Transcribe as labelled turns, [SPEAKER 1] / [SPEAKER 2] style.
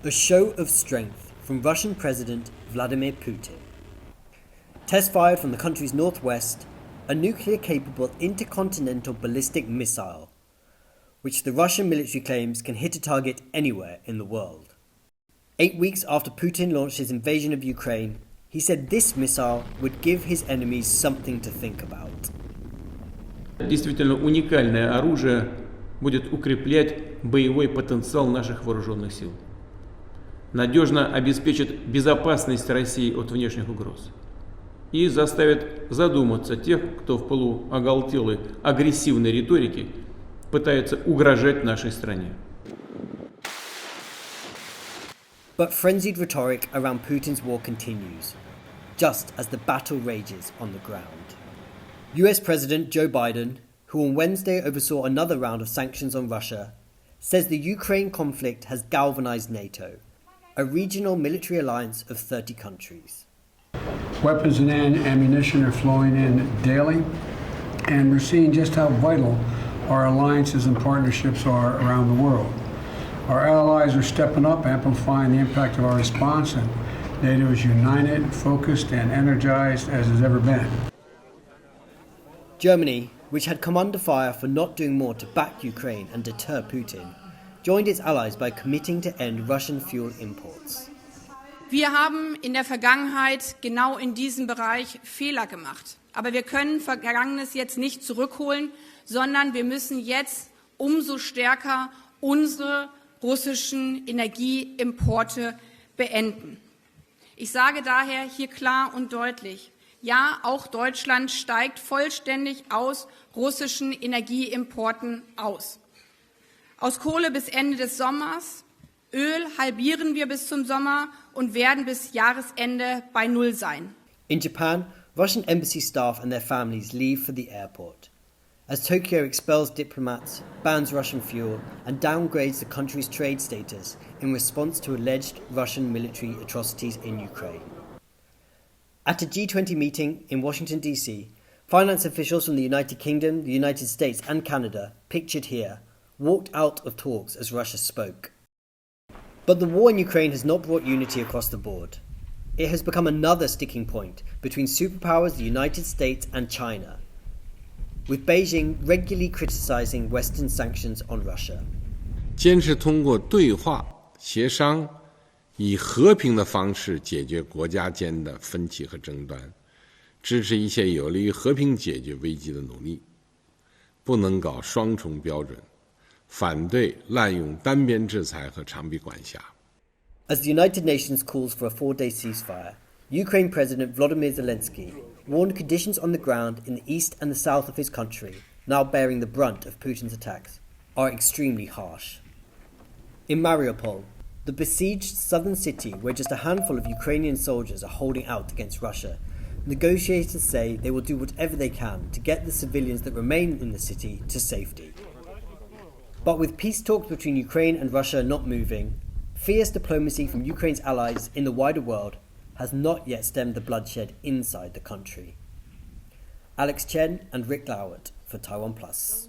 [SPEAKER 1] A show of strength from Russian President Vladimir Putin. Test fired from the country's northwest, a nuclear-capable intercontinental ballistic missile, which the Russian military claims can hit a target anywhere in the world. 8 weeks after Putin launched his invasion of Ukraine, he said this missile would give his enemies something to think about.
[SPEAKER 2] Действительно уникальное оружие будет укреплять боевой потенциал наших вооруженных сил. Надежно обеспечит безопасность России от внешних угроз и заставит задуматься тех, кто в полуоголтелой агрессивной риторике пытается угрожать нашей стране.
[SPEAKER 1] But frenzied rhetoric around Putin's war continues, just as the battle rages on the ground. US President Joe Biden, who on Wednesday oversaw another round of sanctions on Russia, says the Ukraine conflict has galvanized NATO, a regional military alliance of 30 countries.
[SPEAKER 3] Weapons and ammunition are flowing in daily, and we're seeing just how vital our alliances and partnerships are around the world. Our allies are stepping up, amplifying the impact of our response, and NATO is united, focused, and energized as it's ever been.
[SPEAKER 1] Germany, which had come under fire for not doing more to back Ukraine and deter Putin, joined its allies by committing to end Russian fuel imports.
[SPEAKER 4] Wir haben in der Vergangenheit genau in diesem Bereich Fehler gemacht. Aber wir können Vergangenes jetzt nicht zurückholen, sondern wir müssen jetzt umso stärker unsere russischen Energieimporte beenden. Ich sage daher hier klar und deutlich, ja, auch Deutschland steigt vollständig aus russischen Energieimporten aus. Aus Kohle bis Ende des Sommers, Öl halbieren wir bis zum Sommer und werden bis Jahresende bei Null sein.
[SPEAKER 1] In Japan, Russian embassy staff and their families leave for the airport, as Tokyo expels diplomats, bans Russian fuel, and downgrades the country's trade status in response to alleged Russian military atrocities in Ukraine. At a G20 meeting in Washington, D.C., finance officials from the United Kingdom, the United States, and Canada, pictured here, walked out of talks as Russia spoke. But the war in Ukraine has not brought unity across the board. It has become another sticking point between superpowers the United States and China, with Beijing regularly criticizing Western sanctions on Russia.
[SPEAKER 5] 坚持通过对话协商，以和平的方式解决国家间的分歧和争端，支持一切有利于和平解决危机的努力，不能搞双重标准，反对滥用单边制裁和长臂管辖。
[SPEAKER 1] As the United Nations calls for a 4-day ceasefire, Ukraine President Volodymyr Zelensky warned conditions on the ground in the east and the south of his country, now bearing the brunt of Putin's attacks, are extremely harsh. In Mariupol, the besieged southern city where just a handful of Ukrainian soldiers are holding out against Russia, negotiators say they will do whatever they can to get the civilians that remain in the city to safety. But with peace talks between Ukraine and Russia not moving, fierce diplomacy from Ukraine's allies in the wider world has not yet stemmed the bloodshed inside the country. Chen and Glauert for TaiwanPlus.